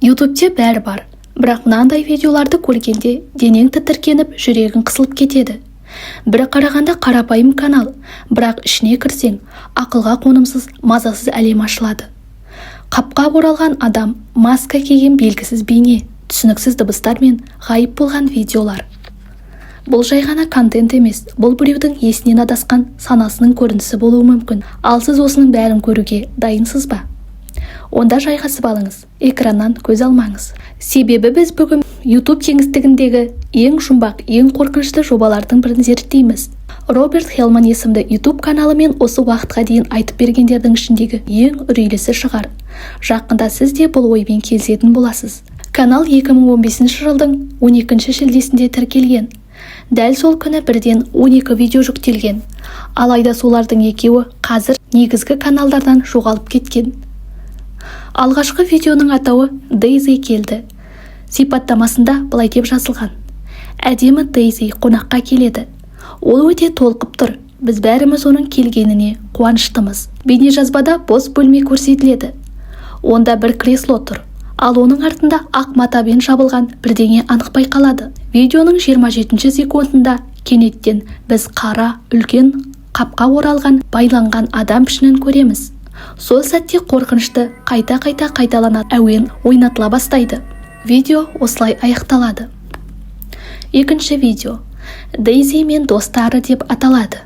ютубте бәрі бар, бірақ мынандай видеоларды көргенде денең тітіркеніп, жүрегің қысылып кетеді. Бір қарағанда қарапайым канал, бірақ ішіне кірсең, ақылға қонымсыз, мазасыз әлем ашылады. Қапқа оралған адам, маска киген белгісіз бейне, түсініксіз дыбыстар мен ғайып болған видеолар. Бұл жай ғана контент емес, бұл біреудің есінен адасқан санасының көрінісі болуы мүмкін. Ал сіз осының бәрін көруге дайынсыз ба? Онда жайғасып алыңыз, экраннан көз алмаңыз. Себебі біз бүгін YouTube кеңістігіндегі ең жұмбақ, ең қорқынышты жобалардың бірін зерттейміз. Роберт Хелман есімді YouTube каналы мен осы уақытқа дейін айтып бергендердің ішіндегі ең үрейлісі шығар. Жақында сіз де бұл оймен келісетін боласыз. Канал 2015 жылдың 12 шілдесінде тіркелген. Дәл сол күні бірден 12 видео жүктелген. Алайда солардың екеуі қазір негізгі каналдардан жоғалып кеткен. Алғашқы видеоның атауы Дейзи келді. Сипаттамасында былай деп жазылған: әдемі Дейзи қонаққа келеді. Ол өте толқып тұр. Біз бәріміз оның келгеніне қуаныштымыз. Бейнежазбада бос бөлме көрсетіледі. Онда бір кресло тұр. Ал оның артында ақ матамен жабылған бірдеңе анық байқалады. Видеоның 27 секундында кенеттен біз қара, үлкен, қапқа оралған, байланған адам пішінін көреміз. Сол сәтте қорқынышты қайта-қайта қайталанатын әуен ойнатыла бастайды. Видео осылай аяқталады. Екінші видео Дейзи мен достары деп аталады.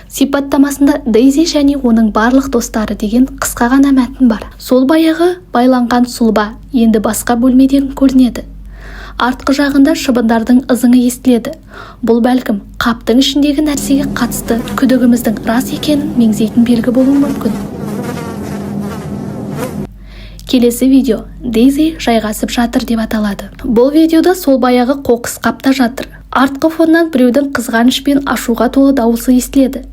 Сипаттамасында Дейзи және оның барлық достары деген қысқа ғана мәтін бар. Сол баяғы байланған сұлба енді басқа бөлмеден көрінеді. Артқы жағында шыбындардың ызыңы естіледі. Бұл бәлкім қаптың ішіндегі нәрсеге қатысты күдігіміздің рас екенін меңзейтін белгі болуы мүмкін. Келесі видео Дейзи жайғасып жатыр деп аталады. Бұл видеода сол баяғы қоқыс қапта жатыр. Артқы фоннан біреудің қызғаныш пен ашуға толы дауысы естіледі.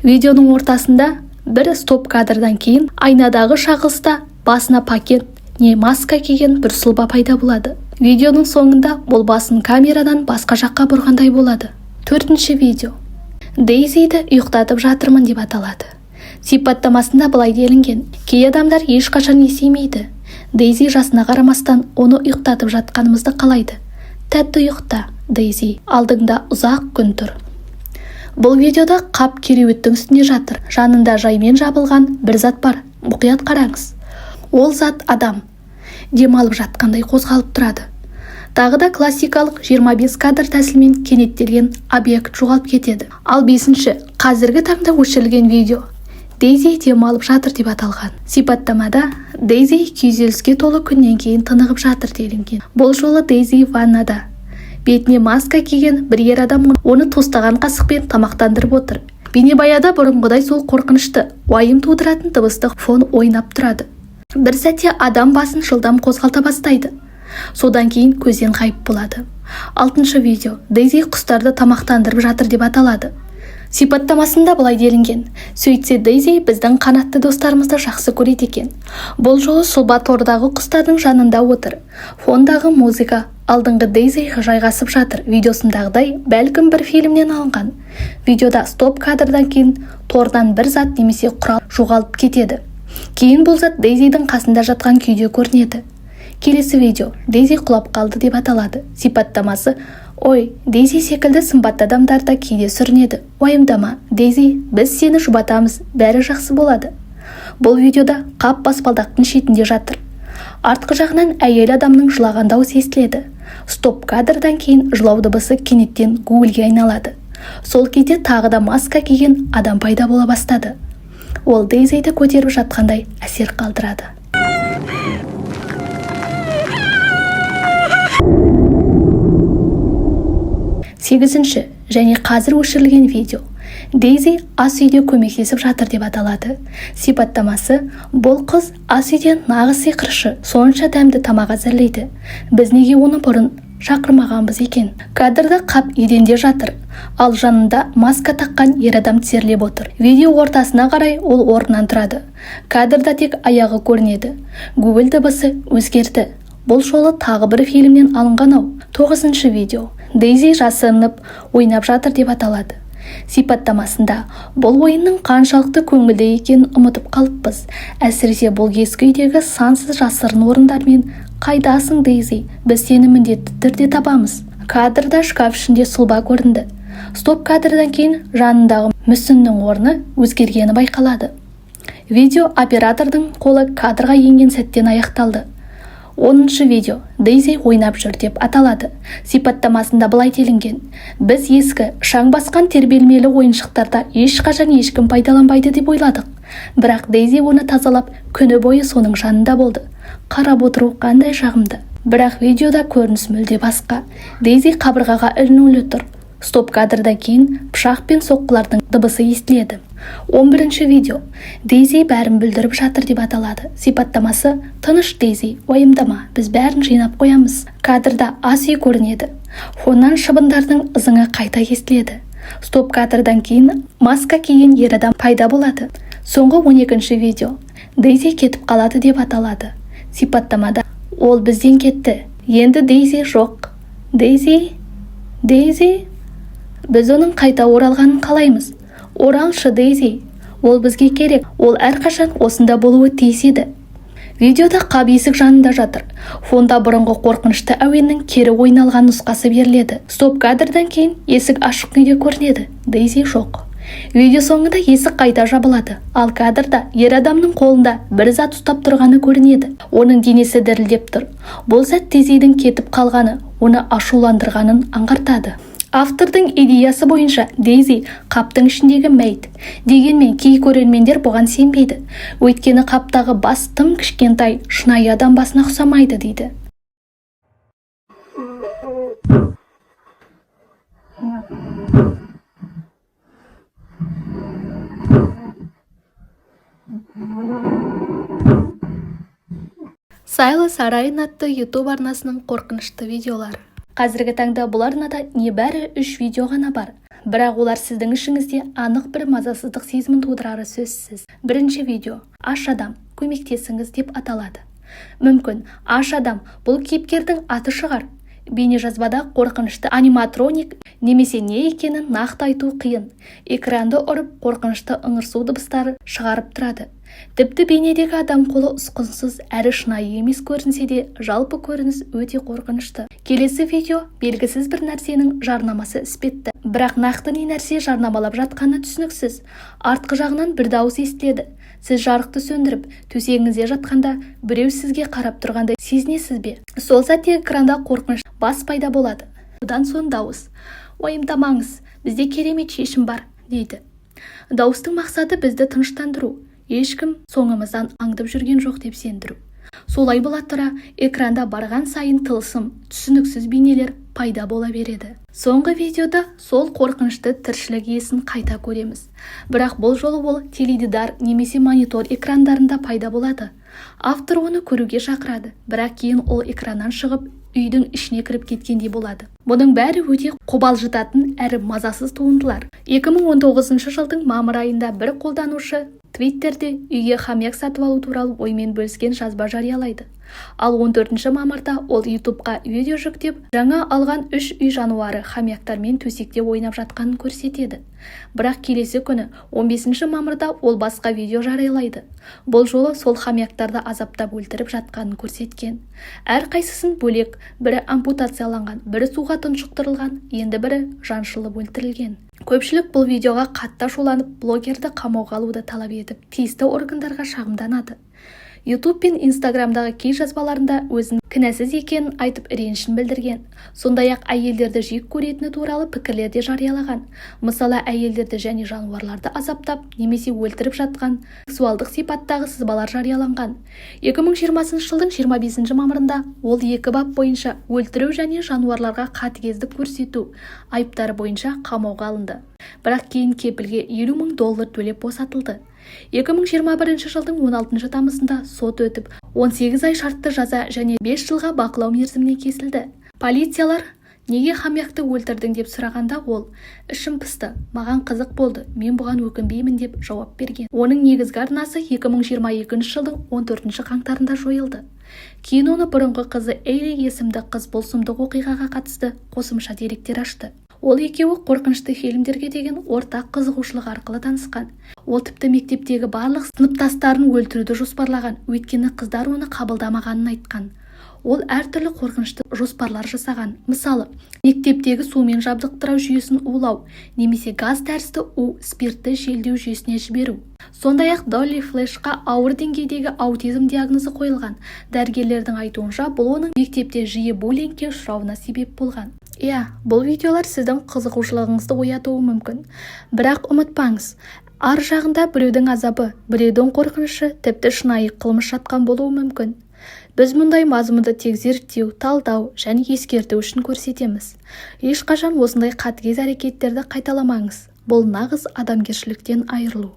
Видеоның ортасында бір стоп кадрдан кейін айнадағы шағылыста басына пакет не маска киген бір сұлба пайда болады. Видеоның соңында бұл басын камерадан басқа жаққа бұрғандай болады. Төртінші видео Дейзиді ұйықтатып жатырмын деп аталады. Сипаттамасында былай делінген: кей адамдар ешқашан есеймейді. Дейзи жасына қарамастан оны ұйықтатып жатқанымызды қалайды. Тәтті ұйықта, Дейзи, алдыңда ұзақ күн тұр. Бұл видеода қап кереуеттің үстінде жатыр. Жанында жаймен жабылған бір зат бар. Мұқият қараңыз. Ол зат адам. Демалып жатқандай қозғалып тұрады. Тағы да классикалық 25 кадр тәсілмен кенеттелген объект жоғалып кетеді. Ал 5-ші, қазіргі таңда өшірілген видео Дейзи демалып жатыр деп аталған. Сипаттамада Дейзи күйзеліске толы күннен кейін тынығып жатыр делінген. Бұл жолы Дейзи ваннада. Бетіне маска киген бір ер адам оны тостаған қасықпен тамақтандырып отыр. Бейнебаяда бұрынғыдай сол қорқынышты, уайым тудыратын дыбыстық фон ойнап тұрады. Бір сәтте адам басын жылдам қозғалта бастайды. Содан кейін көзден ғайып болады. 6-шы видео Дейзи құстарды тамақтандырып жатыр деп аталады. Сипаттамасында былай делінген: сөйтсе Дейзи біздің қанатты достарымызды жақсы көреді екен. Бұл жолы сұлба тордағы құстардың жанында отыр. Фондағы музыка алдыңғы Дейзи жайғасып жатыр. Видеосындағыдай бәлкім бір фильмнен алынған. Видеода стоп кадрдан кейін тордан бір зат немесе құрал жоғалып кетеді. Кейін бұл зат Дейзидің қасында жатқан күйде көрінеді. Келесі видео Дейзи құлап қалды деп аталады. Сипаттамасы: ой, Дейзи секілді сымбатты адамдар да кейде сүрінеді. Уайымдама, Дейзи, біз сені жұбатамыз, бәрі жақсы болады. Бұл видеода қап баспалдақтың шетінде жатыр. Артқы жағынан әйел адамның жылаған дауысы естіледі. Стоп кадрдан кейін жылау дыбысы кенеттен гуілге айналады. Сол кезде тағы да маска киген адам пайда бола бастады. Ол Дейзиді көтеріп жатқандай әсер қалдырады. 8-ші және қазір өшірілген видео Дейзи ас үйде көмектесіп жатыр деп аталады. Сипаттамасы: бұл қыз ас үйден нағыз сиқыршы, сонша дәмді тамақ әзірлейді. Біз неге оны бұрын шақырмағанбыз екен? Кадрда қап еденде жатыр, ал жанында маска таққан ер адам тізерлеп отыр. Видео ортасына қарай ол орнынан тұрады. Кадрда тек аяғы көрінеді. Гугл дыбысы өзгерді. Бұл жолы тағы бір фильмнен алынған-ау. 9-ші видео Дейзи жасырынып ойнап жатыр деп аталады. Сипаттамасында: бұл ойынның қаншалықты көңілді екенін ұмытып қалыппыз. Әсіресе бұл ескі үйдегі сансыз жасырын орындар мен Қайдасың, Дейзи? Біз сені міндетті түрде табамыз. Кадрда шкаф ішінде сұлба көрінді. Стоп кадрдан кейін жанындағы мүсіннің орны өзгергені байқалады. Видео оператордың қолы кадрға енген сәттен аяқталды. 10-шы видео Дейзи ойнап жүр деп аталады. Сипаттамасында былай делінген: біз ескі, шаң басқан тербелмелі ойыншықтарда ешқашан ешкім пайдаланбайды деп ойладық. Бірақ Дейзи оны тазалап, күні бойы соның жанында болды. Қарап отыру қандай жағымды. Бірақ видеода көрініс мүлде басқа. Дейзи қабырғаға ілінулі тұр. Стоп кадрдан кейін пышақ пен соққылардың дыбысы естіледі. 11-ші видео Дейзи бәрін бүлдіріп жатыр деп аталады. Сипаттамасы: тыныш, Дейзи, уайымдама, біз бәрін жинап қоямыз. Кадрда ас үй көрінеді. Фоннан шыбындардың ызыңы қайта естіледі. Стоп кадрдан кейін маска киген ер адам пайда болады. Соңғы 12-ші видео Дейзи кетіп қалады деп аталады. Сипаттамада: ол бізден кетті, енді Дейзи жоқ. Дейзи? Біз оның қайта оралғанын қалаймыз. Оралшы, Дейзи. Ол бізге керек. Ол әрқашан осында болуы тиіс еді. Видеода қап есік жанында жатыр. Фонда бұрынғы қорқынышты әуеннің кері ойналған нұсқасы беріледі. Стоп кадрдан кейін есік ашық күйде көрінеді. Дейзи жоқ. Видео соңында есік қайта жабылады. Ал кадрда ер адамның қолында бір зат ұстап тұрғаны көрінеді. Оның денесі дірілдеп тұр. Бұл зат Дейзидің кетіп қалғаны, оны ашуландырғанын аңғартады. Автордың идеясы бойынша Дейзи қаптың ішіндегі мәйт. Дегенмен кей көрермендер бұған сенбейді. Өйткені қаптағы бас тым кішкентай, шынайы адам басына ұқсамайды дейді. Сайлы Сарайын атты YouTube арнасының қорқынышты видеолары. Қазіргі таңда бұл арнада небәрі 3 видео ғана бар. Бірақ олар сіздің ішіңізде анық бір мазасыздық сезімін тудырары сөзсіз. Бірінші видео «Аш адам, көмектесіңіз» деп аталады. Мүмкін аш адам бұл кейіпкердің аты шығар. Бейнежазбада қорқынышты аниматроник немесе не екенін нақты айту қиын. Экранды ұрып қорқынышты ыңырсу дыбыстары шығарып тұрады. Тіпті бейнедегі адам қолы ұсқынсыз әрі шынайы емес көрінсе де, жалпы көрініс өте қорқынышты. Келесі видео белгісіз бір нәрсенің жарнамасы іспетті. Бірақ нақты не нәрсе жарнамалап жатқаны түсініксіз. Артқы жағынан бір дауыс естіледі. Сіз жарықты сөндіріп, төсегіңізде жатқанда біреу сізге қарап тұрғандай сезінесіз бе? Сол сәтте экранда қорқыныш бас пайда болады. Одан соң дауыс: уайымдамаңыз, бізде керемет шешім бар, дейді. Дауыстың мақсаты бізді тыныштандыру. Ешкім соңымыздан аңдып жүрген жоқ деп сендіру. Солай бола тұра, экранда барған сайын тылсым, түсініксіз бейнелер пайда бола береді. Соңғы видеода сол қорқынышты тіршілік иесін қайта көреміз. Бірақ бұл жолы ол теледидар немесе монитор экрандарында пайда болады. Автор оны көруге шақырады, бірақ кейін ол экраннан шығып, үйдің ішіне кіріп кеткендей болады. Бұның бәрі өте қобалжытатын әрі мазасыз туындылар. 2019 жылдың мамыр айында бір қолданушы Твиттерде үйге хомяк сатып алу туралы оймен бөліскен жазба жариялайды. Ал 14 мамырда ол YouTubeға видео жүктеп, жаңа алған 3 үй жануары хомяктармен төсекте ойнап жатқанын көрсетеді. Бірақ келесі күні 15 мамырда ол басқа видео жариялайды. Бұл жолы сол хомяктарды азаптап өлтіріп жатқанын көрсеткен. Әрқайсысын бөлек, бірі ампутацияланған, бірі суға тұншықтырылған, енді бірі жаншылып өлтірілген. Көпшілік бұл видеоға қатты ашуланып, блогерді қамауға алуды талап етіп, тиісті органдарға шағымданады. YouTube пен Instagramдағы кей жазбаларында өзін кінәсіз екенін айтып ренішін білдірген. Сондай-ақ әйелдерді жек көретіні туралы пікірлерде жариялаған. Мысалы, әйелдерді және жануарларды азаптап немесе өлтіріп жатқан сексуалдық сипаттағы сызбалар жарияланған. 2020 жылдың 25 мамырында ол 2 бап бойынша өлтіру және жануарларға қатыгездік көрсету айыптары бойынша қамауға алынды. Бірақ кейін кепілге $50,000 төлеп босатылды. 2021 жылдың 16 тамызында сот өтіп, 18 ай шартты жаза және 5 жылға бақылау мерзіміне кесілді. Полициялар неге хомякты өлтірдің деп сұрағанда ол: ішім пысты, маған қызық болды, мен бұған өкінбеймін деп жауап берген. Оның негізгі арнасы 2022 жылдың 14 қаңтарында жойылды. Кейін оны бұрынғы қызы Эйли есімді қыз бұл сұмдық оқиғаға қатысты қосымша деректер ашты. Ол екеуі қорқынышты фильмдерге деген ортақ қызығушылық арқылы танысқан. Ол тіпті мектептегі барлық сыныптастарын өлтіруді жоспарлаған, өйткені қыздар оны қабылдамағанын айтқан. ол әртүрлі қорқынышты жоспарлар жасаған. Мысалы, мектептегі сумен жабдықтыру жүйесін улау, немесе газ тәрізді спиртті желдеу жүйесіне жіберу. Сондай-ақ Долли Флешқа ауыр деңгейдегі аутизм диагнозы қойылған. Дәрігерлердің айтуынша, бұл оның мектепте жиі буллингке ұшырауына себеп болған. Бұл видеолар сіздің қызығушылығыңызды оятуы мүмкін. Бірақ ұмытпаңыз, ар жағында біреудің азабы, біреудің қорқынышы, тіпті шынайы қылмыс жатқан болуы мүмкін. Біз мұндай мазмұнды тек зерттеу, талдау және ескерту үшін көрсетеміз. Ешқашан осындай қатыгез әрекеттерді қайталамаңыз. Бұл нағыз адамгершіліктен айырылу.